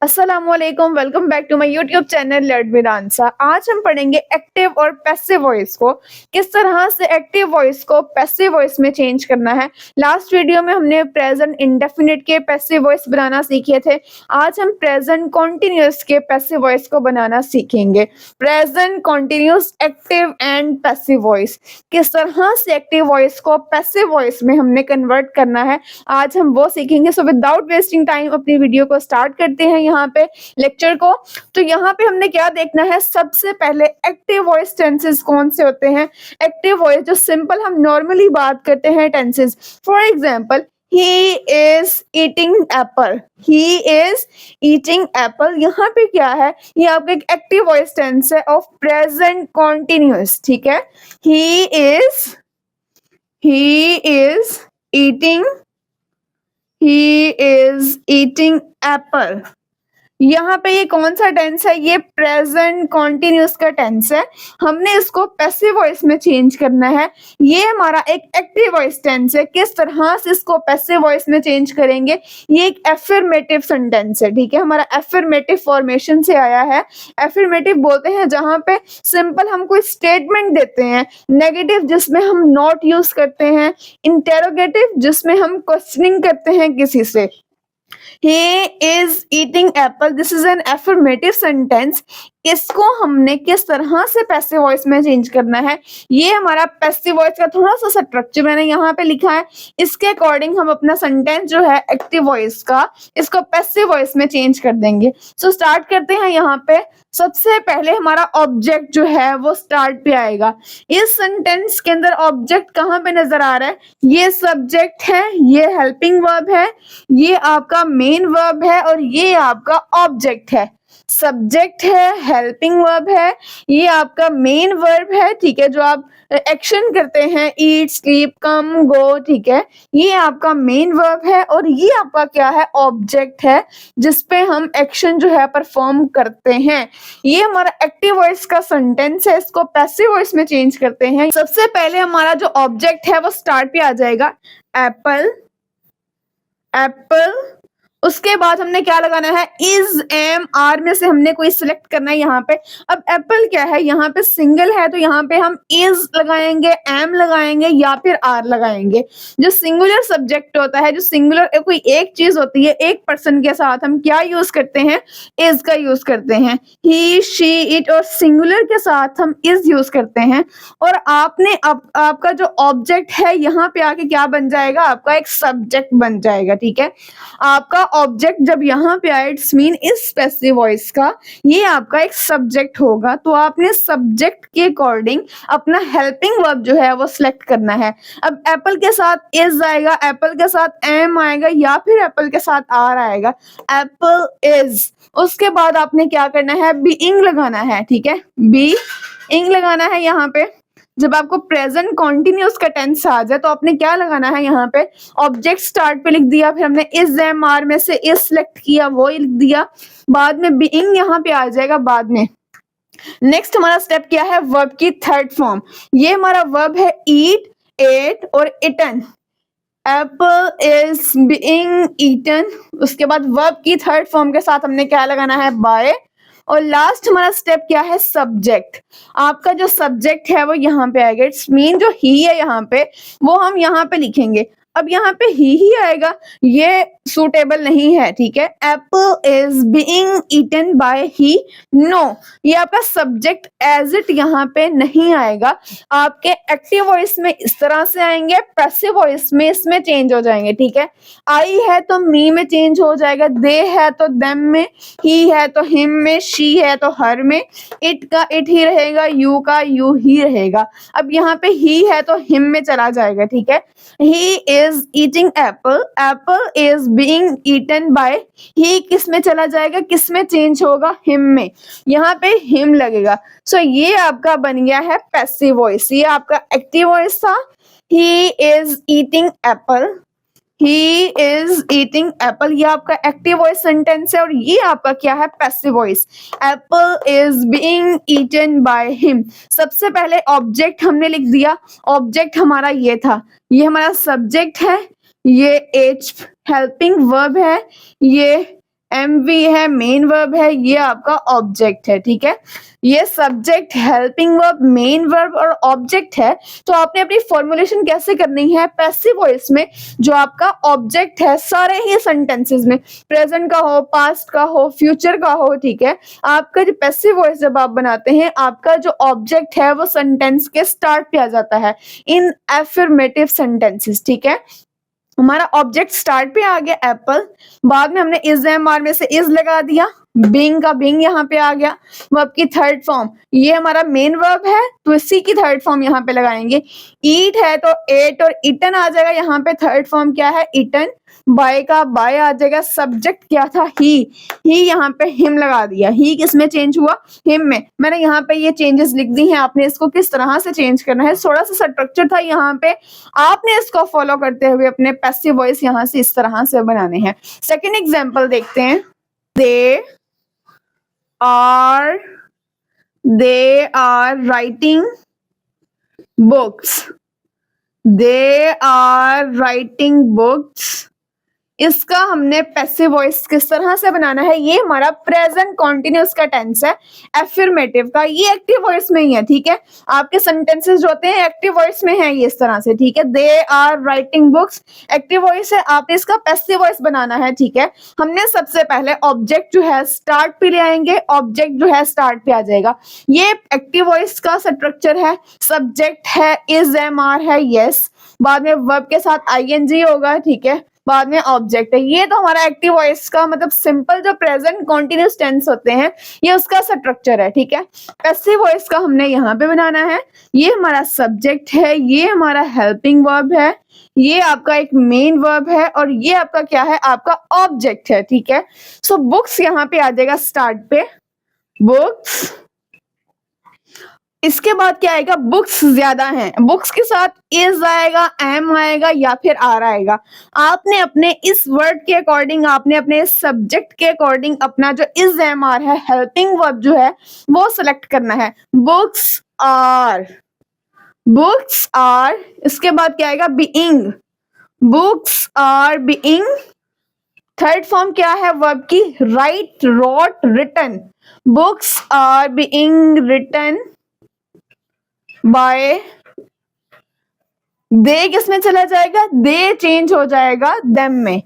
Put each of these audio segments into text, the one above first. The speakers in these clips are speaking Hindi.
अस्सलामुअलैकुम, welcome back to my YouTube channel learn with answer. आज हम पढ़ेंगे एक्टिव और पैसिव वॉइस को, किस तरह से एक्टिव वॉइस को पैसिव वॉइस में चेंज करना है। लास्ट वीडियो में हमने प्रेजेंट इंडेफिनिट के पैसिव वॉइस बनाना सीखे थे। आज हम प्रेजेंट कॉन्टिन्यूअस के पैसिव वॉइस को बनाना सीखेंगे। Present continuous active and passive voice, किस तरह से एक्टिव वॉइस को पैसिव वॉइस में हमने कन्वर्ट करना है, आज हम वो सीखेंगे। सो विदाउट वेस्टिंग टाइम अपनी वीडियो को स्टार्ट करते हैं यहाँ पे लेक्चर को। तो यहाँ पे हमने क्या देखना है, सबसे पहले एक्टिव वॉइस टेंसेस कौन से होते हैं। एक्टिव वॉइस जो सिंपल हम नॉर्मली बात करते हैं tenses, for example he is eating Apple, he is eating Apple. यहाँ पे क्या है, ये आपका एक एक्टिव वॉइस टेंस है ऑफ प्रेजेंट कॉन्टिन्यूअस, ठीक है। He is eating, he is eating apple। यहाँ पे ये कौन सा टेंस है, ये प्रेजेंट कॉन्टिन्यूअस का टेंस है। हमने इसको पैसिव वॉइस में चेंज करना है। ये हमारा एक एक्टिव वॉइस टेंस है। किस तरह से इसको पैसिव वॉइस में चेंज करेंगे, ये एक एफर्मेटिव सेंटेंस है, ठीक है। हमारा एफर्मेटिव फॉर्मेशन से आया है। एफर्मेटिव बोलते हैं जहां पे सिंपल हम कोई स्टेटमेंट देते हैं। नेगेटिव जिसमें हम नॉट यूज करते हैं। इंटेरोगेटिव जिसमें हम क्वेश्चनिंग करते हैं किसी से। He is eating apple. This is an affirmative sentence. इसको हमने किस तरह से पैसिव वॉइस में चेंज करना है, ये हमारा पैसिव वॉइस का थोड़ा सा स्ट्रक्चर मैंने यहाँ पे लिखा है। इसके अकॉर्डिंग हम अपना सेंटेंस जो है एक्टिव वॉइस का, इसको पैसिव वॉइस में चेंज कर देंगे। सो स्टार्ट करते हैं। यहाँ पे सबसे पहले हमारा ऑब्जेक्ट जो है वो स्टार्ट पे आएगा। इस सेंटेंस के अंदर ऑब्जेक्ट कहाँ पे नजर आ रहा है, ये सब्जेक्ट है, ये हेल्पिंग वर्ब है, ये आपका मेन वर्ब है और ये आपका ऑब्जेक्ट है। सब्जेक्ट है, हेल्पिंग वर्ब है, ये आपका मेन वर्ब है, ठीक है, जो आप एक्शन करते हैं, ईट, स्लीप, कम, गो, ठीक है, ये आपका मेन वर्ब है। और ये आपका क्या है, ऑब्जेक्ट है, जिसपे हम एक्शन जो है परफॉर्म करते हैं। ये हमारा एक्टिव वॉइस का सेंटेंस है। इसको पैसिव वॉइस में चेंज करते हैं। सबसे पहले हमारा जो ऑब्जेक्ट है वो स्टार्ट पे आ जाएगा, एप्पल, एप्पल। उसके बाद हमने क्या लगाना है, इज, एम, आर में से हमने कोई सिलेक्ट करना है यहाँ पे। अब एप्पल क्या है, यहाँ पे सिंगल है तो यहाँ पे हम इज लगाएंगे, एम लगाएंगे या फिर आर लगाएंगे। जो सिंगुलर सब्जेक्ट होता है, जो सिंगुलर कोई एक चीज होती है, एक पर्सन के साथ हम क्या यूज करते हैं, इज का यूज करते हैं। ही, शी, इट, और सिंगुलर के साथ हम इज यूज करते हैं। और आपने आपका जो ऑब्जेक्ट है यहाँ पे आके क्या बन जाएगा, आपका एक सब्जेक्ट बन जाएगा, ठीक है। आपका ऑब्जेक्ट जब यहाँ पे आए, इट्स मीन इस पैसिव वॉइस का, ये आपका एक सब्जेक्ट होगा। तो आपने सब्जेक्ट के अकॉर्डिंग अपना हेल्पिंग वर्ब जो है वो सिलेक्ट करना है। अब एप्पल के साथ इज आएगा, एप्पल के साथ एम आएगा या फिर एप्पल के साथ आर आएगा। Apple is. उसके बाद आपने क्या करना है, बीइंग लगाना है, ठीक है, बीइंग लगाना है। यहाँ पे जब आपको प्रेजेंट कॉन्टिन्यूअस का टेंस आ जाए तो आपने क्या लगाना है, यहाँ पे ऑब्जेक्ट स्टार्ट पे लिख दिया, फिर हमने इज, एम, आर में से इज सिलेक्ट किया, वो लिख दिया, बाद में बीइंग यहाँ पे आ जाएगा बाद में। नेक्स्ट हमारा स्टेप क्या है, वर्ब की थर्ड फॉर्म। ये हमारा वर्ब है ईट, एट और eaten. Apple is being eaten. उसके बाद वर्ब की थर्ड फॉर्म के साथ हमने क्या लगाना है, बाय। और लास्ट हमारा स्टेप क्या है, सब्जेक्ट। आपका जो सब्जेक्ट है वो यहाँ पे आएगा। इट्स मीन जो ही है यहाँ पे, वो हम यहाँ पे लिखेंगे। अब यहाँ पे ही आएगा, ये सूटेबल नहीं है, ठीक है। Apple is being eaten by he, no, ये आपका सब्जेक्ट एज इट यहाँ पे नहीं आएगा। आपके एक्टिव वॉइस में इस तरह से आएंगे, पैसिव वॉइस में इसमें चेंज हो जाएंगे, ठीक है। आई है तो मी में चेंज हो जाएगा, दे है तो देम में, ही है तो हिम में, शी है तो हर में, इट का इट ही रहेगा, यू का यू ही रहेगा। अब यहाँ पे ही है तो हिम में चला जाएगा, ठीक है। He is eating apple, apple is being eaten by he, किस में चला जाएगा, किस में चेंज होगा, हिम में। यहाँ पे हिम लगेगा। सो ये आपका बन गया है पैसिव वॉइस। ये आपका एक्टिव वॉइस था, ही is eating Apple, he is eating Apple, ये आपका एक्टिव वॉइस सेंटेंस है। और ये आपका क्या है, passive voice. Apple is being eaten by him. सबसे पहले ऑब्जेक्ट हमने लिख दिया, ऑब्जेक्ट हमारा ये था, ये हमारा सब्जेक्ट है, ये एच हेल्पिंग वर्ब है, ये MV है, मेन वर्ब है, ये आपका ऑब्जेक्ट है, ठीक है। ये subject, helping verb, main verb और ऑब्जेक्ट है। तो आपने अपनी फॉर्मुलेशन कैसे करनी है पैसिव वॉइस में, जो आपका ऑब्जेक्ट है सारे ही सेंटेंसेस में, प्रेजेंट का हो, पास्ट का हो, फ्यूचर का हो, ठीक है। आपका जो पैसिव वॉइस जब आप बनाते हैं, आपका जो ऑब्जेक्ट है वो सेंटेंस के स्टार्ट पे आ जाता है इन एफर्मेटिव सेंटेंसेस, ठीक है। हमारा ऑब्जेक्ट स्टार्ट पे आ गया एप्पल, बाद में हमने इज एम आर में से इज लगा दिया, बीइंग का बीइंग यहाँ पे आ गया, वर्ब की थर्ड फॉर्म, ये हमारा मेन वर्ब है तो इसी की थर्ड फॉर्म यहाँ पे लगाएंगे। ईट है तो एट और इटन आ जाएगा, यहाँ पे थर्ड फॉर्म क्या है, इटन। बाय का बाय आ जाएगा, सब्जेक्ट क्या था, ही यहाँ पे हिम लगा दिया। ही किस में चेंज हुआ, हिम में। मैंने यहाँ पे ये चेंजेस लिख दी हैं, आपने इसको किस तरह से चेंज करना है, थोड़ा सा स्ट्रक्चर था यहाँ पे, आपने इसको फॉलो करते हुए अपने पैसिव वॉइस यहाँ से इस तरह से बनाने हैं। सेकेंड एग्जाम्पल देखते हैं, they are writing books, they are writing books। इसका हमने पैसिव वॉइस किस तरह से बनाना है, ये हमारा प्रेजेंट कॉन्टिन्यूस का टेंस है एफर्मेटिव का, ये एक्टिव वॉइस में ही है, ठीक है। आपके सेंटेंसेस जो होते हैं एक्टिव वॉइस में है ये इस तरह से, ठीक है। They are writing books active voice है, आपने इसका पैसिव वॉइस बनाना है, ठीक है। हमने सबसे पहले ऑब्जेक्ट जो है स्टार्ट पे ले आएंगे, ऑब्जेक्ट जो है स्टार्ट पे आ जाएगा। ये एक्टिव वॉइस का स्ट्रक्चर है, सब्जेक्ट है, इज एम आर है, यस, बाद में वर्ब के साथ ING होगा, ठीक है, बाद में ऑब्जेक्ट है। ये तो हमारा एक्टिव वॉइस का मतलब सिंपल जो प्रेजेंट कॉन्टिन्यूस टेंस होते हैं ये उसका स्ट्रक्चर है, ठीक है। पैसिव वॉइस का हमने यहाँ पे बनाना है, ये हमारा सब्जेक्ट है, ये हमारा हेल्पिंग वर्ब है, ये आपका एक मेन वर्ब है और ये आपका क्या है, आपका ऑब्जेक्ट है, ठीक है। सो बुक्स यहाँ पे आ जाएगा स्टार्ट पे, बुक्स। इसके बाद क्या आएगा, बुक्स ज्यादा हैं, बुक्स के साथ इज आएगा, एम आएगा या फिर आर आएगा। आपने अपने इस वर्ड के अकॉर्डिंग, आपने अपने सब्जेक्ट के अकॉर्डिंग अपना जो इज एम आर है, हेल्पिंग वर्ब जो है वो सिलेक्ट करना है। Books are, books are. इसके बाद क्या आएगा, being, books are being. Third form क्या है वर्ब की, write, wrote, written. Books are being written by, they किसमें चला जाएगा, दे चेंज हो जाएगा देम में,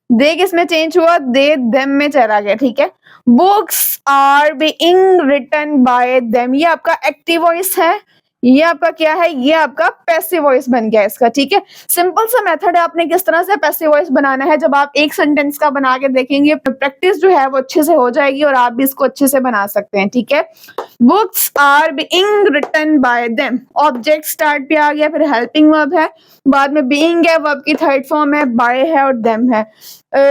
दे किसमें चेंज हुआ, दे देम में चला गया, ठीक है। Books are being written by them, ये आपका एक्टिव वॉइस है, ये आपका क्या है, ये आपका पैसिव वॉइस बन गया इसका, ठीक है। सिंपल सा मेथड है, आपने किस तरह से पैसिव वॉइस बनाना है, जब आप एक सेंटेंस का बना के देखेंगे प्रैक्टिस जो है वो अच्छे से हो जाएगी और आप भी इसको अच्छे से बना सकते हैं, ठीक है। Books are being written by them, object start पे आ गया, फिर हेल्पिंग वर्ब है, बाद में बीइंग है, वर्ब की थर्ड फॉर्म है, बाय है और देम है।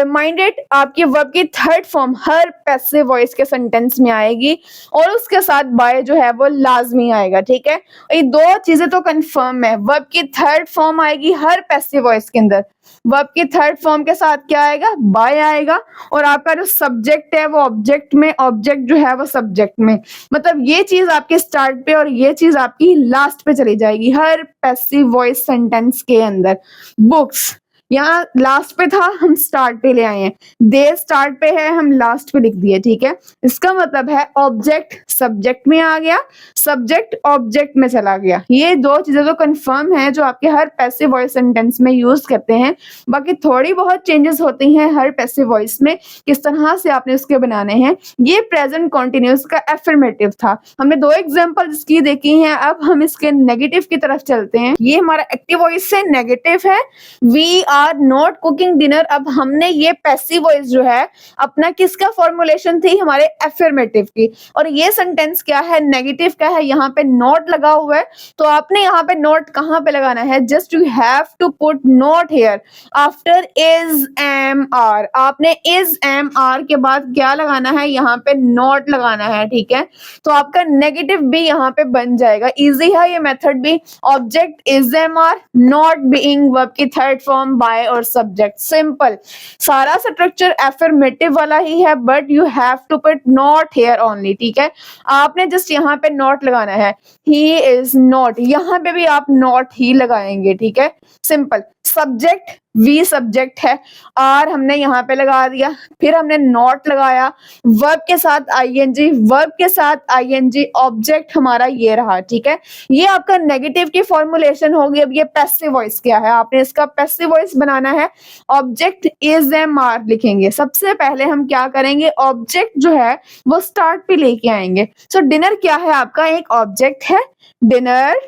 माइंडेड, आपकी वर्ब की थर्ड फॉर्म हर पैसिव वॉइस के सेंटेंस में आएगी और उसके साथ बाय जो है वो लाजमी आएगा, ठीक है। ये दो चीजें तो कंफर्म है, वर्ब की थर्ड फॉर्म आएगी हर पैसिव वॉइस के अंदर, वर्ब की थर्ड फॉर्म के साथ क्या आएगा, बाय आएगा, और आपका जो सब्जेक्ट है वो ऑब्जेक्ट में, ऑब्जेक्ट जो है वो सब्जेक्ट में। मतलब ये चीज आपके स्टार्ट पे और ये चीज आपकी लास्ट पे चली जाएगी हर पैसिव वॉइस सेंटेंस के अंदर। बुक्स यहाँ लास्ट पे था, हम स्टार्ट पे ले आए हैं, दे स्टार्ट पे है, हम लास्ट पे लिख दिए, ठीक है। इसका मतलब है ऑब्जेक्ट सब्जेक्ट में आ गया, सब्जेक्ट ऑब्जेक्ट में चला गया। ये दो चीजें तो कंफर्म है जो आपके हर पैसिव वॉइस सेंटेंस में यूज करते हैं। बाकी थोड़ी बहुत चेंजेस होती हैं हर पैसिव वॉइस में, किस तरह से आपने उसके बनाने हैं। ये प्रेजेंट कॉन्टिन्यूस का एफर्मेटिव था, हमने दो एग्जाम्पल इसकी देखी हैं। अब हम इसके नेगेटिव की तरफ चलते हैं। ये हमारा एक्टिव वॉइस से नेगेटिव है, we are not cooking dinner. अब हमने ये पैसिव वॉइस जो है अपना किसका फॉर्मुलेशन थी, हमारे एफर्मेटिव की, और ये सेंटेंस क्या है, नेगेटिव का है, यहाँ पे नॉट लगा हुआ है। तो आपने यहाँ पे नॉट कहाँ पे लगाना है, just you have to put not here after is am are. आपने इज एम आर के बाद क्या लगाना है, यहाँ पे नॉट लगाना है, ठीक है। तो आपका नेगेटिव भी यहाँ पे बन जाएगा। इजी है ये मेथड भी, object is am are, not being verb की थर्ड फॉर्म बाय और सब्जेक्ट, सिंपल। सारा स्ट्रक्चर एफर्मेटिव वाला ही है, but you have to put not here only, ठीक है। आपने जस्ट यहाँ पे नॉट लगाना है, ही इज नॉट, यहाँ पे भी आप नॉट ही लगाएंगे, ठीक है, सिंपल। सब्जेक्ट वी सब्जेक्ट है, आर हमने यहाँ पे लगा दिया, फिर हमने नॉट लगाया, वर्ब के साथ आईएनजी, वर्ब के साथ आईएनजी, ऑब्जेक्ट हमारा ये रहा, ठीक है। ये आपका नेगेटिव की फॉर्मुलेशन होगी। अब ये पैसिव वॉइस क्या है, आपने इसका पैसिव वॉइस बनाना है। ऑब्जेक्ट इज एम आर लिखेंगे। सबसे पहले हम क्या करेंगे, ऑब्जेक्ट जो है वो स्टार्ट पे लेके आएंगे। सो डिनर क्या है, आपका एक ऑब्जेक्ट है। डिनर,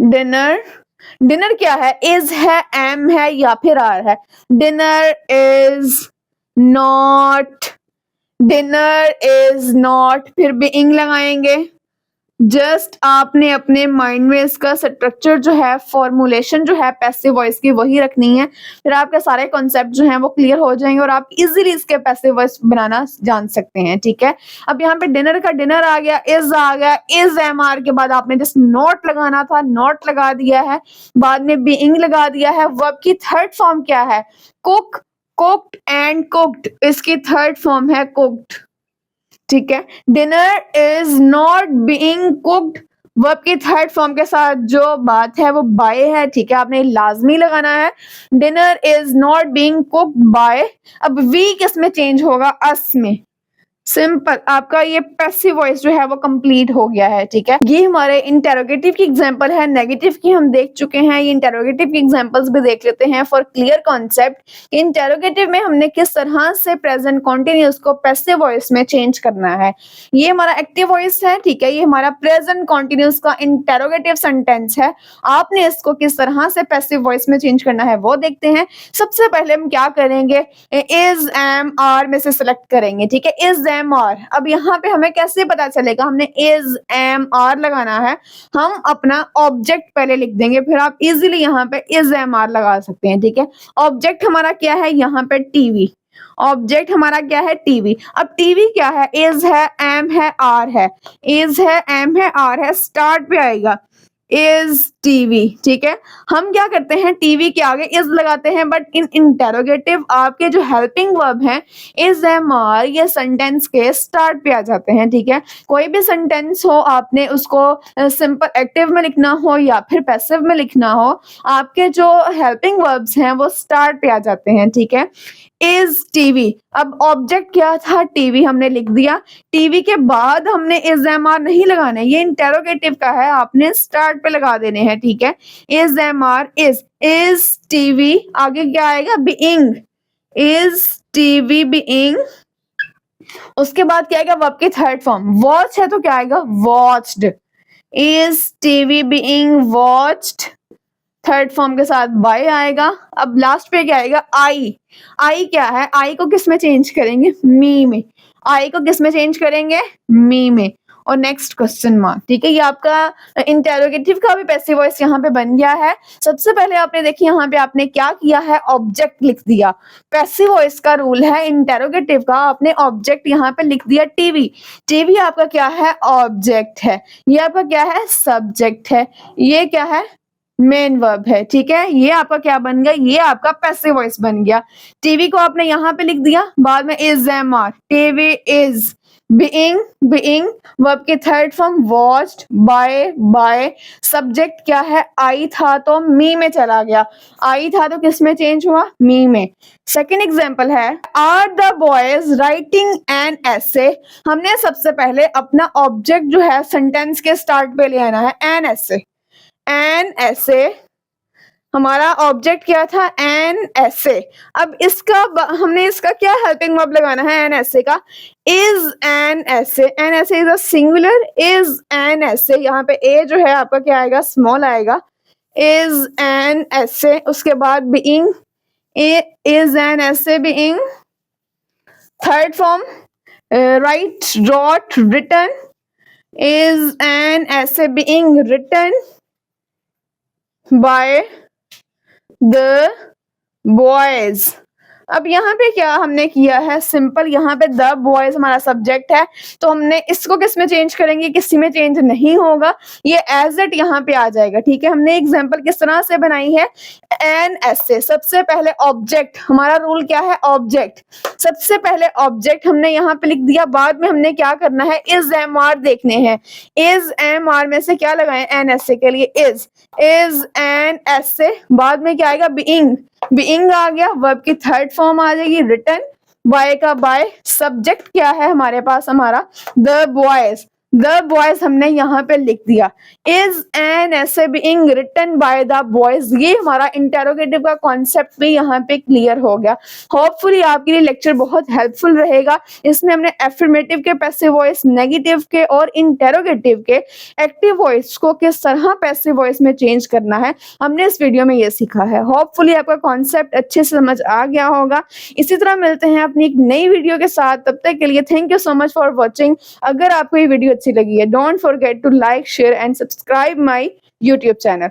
डिनर, डिनर क्या है, इज है, एम है या फिर आर है। Dinner is not, dinner is not, फिर बीइंग लगाएंगे। जस्ट आपने अपने माइंड में इसका स्ट्रक्चर जो है, फॉर्मुलेशन जो है पैसिव वॉइस की वही रखनी है। फिर आपके सारे कॉन्सेप्ट जो हैं वो क्लियर हो जाएंगे और आप इजीली इसके पैसिव वॉइस बनाना जान सकते हैं, ठीक है। अब यहाँ पे डिनर का डिनर आ गया, इज आ गया, इज एम आर के बाद आपने जस्ट नॉट लगाना था, नॉट लगा दिया है, बाद में बीइंग लगा दिया है। वर्ब की थर्ड फॉर्म क्या है, कुक, कुक्ड एंड कुक्ड, इसकी थर्ड फॉर्म है कुक्ड, ठीक है। Dinner is not being cooked, verb की थर्ड फॉर्म के साथ जो बात है वो बाय है, ठीक है, आपने लाजमी लगाना है। Dinner is not being cooked bye, अब वी किस में चेंज होगा, अस में। सिंपल, आपका ये पैसिव वॉइस जो है वो कंप्लीट हो गया है, ठीक है। ये हमारे इंटेरोगेटिव की एग्जांपल है। नेगेटिव की हम देख चुके हैं, ये इंटेरोगेटिव की एग्जांपल्स भी देख लेते हैं फॉर क्लियर कॉन्सेप्ट। इंटेरोगेटिव में हमने किस तरह से प्रेजेंट कॉन्टिन्यूअस को पैसिव वॉइस में चेंज करना है। ये हमारा एक्टिव वॉइस है, ठीक है, ये हमारा प्रेजेंट कॉन्टिन्यूअस का इंटेरोगेटिव सेंटेंस है। आपने इसको किस तरह से पैसिव वॉइस में चेंज करना है वो देखते हैं। सबसे पहले हम क्या करेंगे, इज एम आर में से सिलेक्ट करेंगे, ठीक है, इज एम आर। अब यहाँ पे हमें कैसे पता चलेगा, हमने इज एम आर लगाना है, हम अपना ऑब्जेक्ट पहले लिख देंगे, फिर आप इजीली यहाँ पे इज एम आर लगा सकते हैं, ठीक है। ऑब्जेक्ट हमारा क्या है, यहाँ पे टीवी, ऑब्जेक्ट हमारा क्या है, टीवी। अब टीवी क्या है, इज है, एम है, आर है, इज है, एम है, आर है, स्टार्ट पे आएगा इज टीवी, ठीक है। हम क्या करते हैं, टीवी के आगे इज लगाते हैं, बट इन इंटेरोगेटिव आपके जो हेल्पिंग वर्ब हैं इज एम आर, ये सेंटेंस के स्टार्ट पे आ जाते हैं, ठीक है। कोई भी सेंटेंस हो, आपने उसको सिंपल एक्टिव में लिखना हो या फिर पैसिव में लिखना हो, आपके जो हेल्पिंग वर्ब्स हैं वो स्टार्ट पे आ जाते हैं, ठीक है। इज टीवी, अब ऑब्जेक्ट क्या था, टीवी, हमने लिख दिया। टीवी के बाद हमने इज एम आर नहीं लगाना है, ये इंटेरोगेटिव का है, आपने स्टार्ट पे लगा देने हैं, ठीक है। Is am are, is TV, आगे क्या आएगा, बीइंग, इज टीवी बीइंग। उसके बाद क्या आएगा, वर्ब की थर्ड फॉर्म, वॉच है तो क्या आएगा, watched, is TV being watched, third form के साथ बाय आएगा। अब लास्ट पे क्या आएगा, आई, आई क्या है, आई को किस में चेंज करेंगे, मी में, आई को किस में चेंज करेंगे, मी में। और नेक्स्ट क्वेश्चन मार्क, ठीक है। ये आपका इंटेरोगेटिव का भी पैसिव वॉइस यहाँ पे बन गया है। सबसे पहले आपने देखिए यहाँ पे आपने क्या किया है, ऑब्जेक्ट लिख दिया। पैसिव वॉइस का रूल है इंटेरोगेटिव का, आपने ऑब्जेक्ट यहाँ पे लिख दिया टीवी, टीवी आपका क्या है, ऑब्जेक्ट है, ये आपका क्या है, सब्जेक्ट है, ये क्या है, मेन वर्ब है, ठीक है। ये आपका क्या बन गया, ये आपका पैसिव वॉइस बन गया। टीवी को आपने यहाँ पे लिख दिया, बाद में is am are, TV is, being, being, verb की third form watched, by, subject क्या है, आई था तो मी में चला गया, आई था तो किस में चेंज हुआ, मी में। सेकेंड एग्जाम्पल है, are the boys writing an essay. हमने सबसे पहले अपना ऑब्जेक्ट जो है सेंटेंस के स्टार्ट पे ले आना है, एन एसे, एन ऐसे, हमारा ऑब्जेक्ट क्या था, एन ऐसे। अब इसका हमने इसका क्या हेल्पिंग वर्ब लगाना है, एन ऐसे का, इज एन ऐसे, एन ऐसे is a singular, is an ऐसे, यहाँ पे ए जो है आपका क्या आएगा, स्मॉल आएगा, इज एन ऐसे। उसके बाद being, is an essay being, third form write, wrote, written, is an essay being written by the boys, अब यहाँ पे क्या हमने किया है सिंपल, यहाँ पे द बॉयज हमारा सब्जेक्ट है, तो हमने इसको किस में चेंज करेंगे, किसी में चेंज नहीं होगा, ये एज इट यहाँ पे आ जाएगा। ठीक है, हमने एग्जांपल किस तरह से बनाई है, एन ऐसे। सबसे पहले ऑब्जेक्ट, हमारा रूल क्या है, ऑब्जेक्ट। सबसे पहले ऑब्जेक्ट हमने यहाँ पे लिख दिया, बाद में हमने क्या करना है, इज एम आर देखने हैं। इज एम आर में से क्या लगाएं, एन ऐसे के लिए इज एन ऐसे, बाद में क्या आएगा, बीइंग। बीइंग आ गया, वर्ब की थर्ड फॉर्म आ जाएगी रिटन, बाय का बाय। सब्जेक्ट क्या है हमारे पास, हमारा द बॉयज। द बॉयज हमने यहाँ पे लिख दिया, is an essay being written by the boys. ये हमारा इंटेरोगेटिव का कॉन्सेप्ट भी यहाँ पे क्लियर हो गया। होपफुली आपके लिए लेक्चर बहुत हेल्पफुल रहेगा। इसमें हमने एफर्मेटिव के पैसिव वॉइस, नेगेटिव के और इंटेरोगेटिव के एक्टिव वॉइस को किस तरह पैसिव वॉइस में चेंज करना है, हमने इस वीडियो में ये सीखा है। होपफुली आपका कॉन्सेप्ट अच्छे से समझ आ गया होगा। इसी तरह मिलते हैं अपनी एक नई वीडियो के साथ, तब तक के लिए thank you so much for watching. अगर आपको ये वीडियो अच्छी लगी है, don't forget to like, share and subscribe my YouTube channel.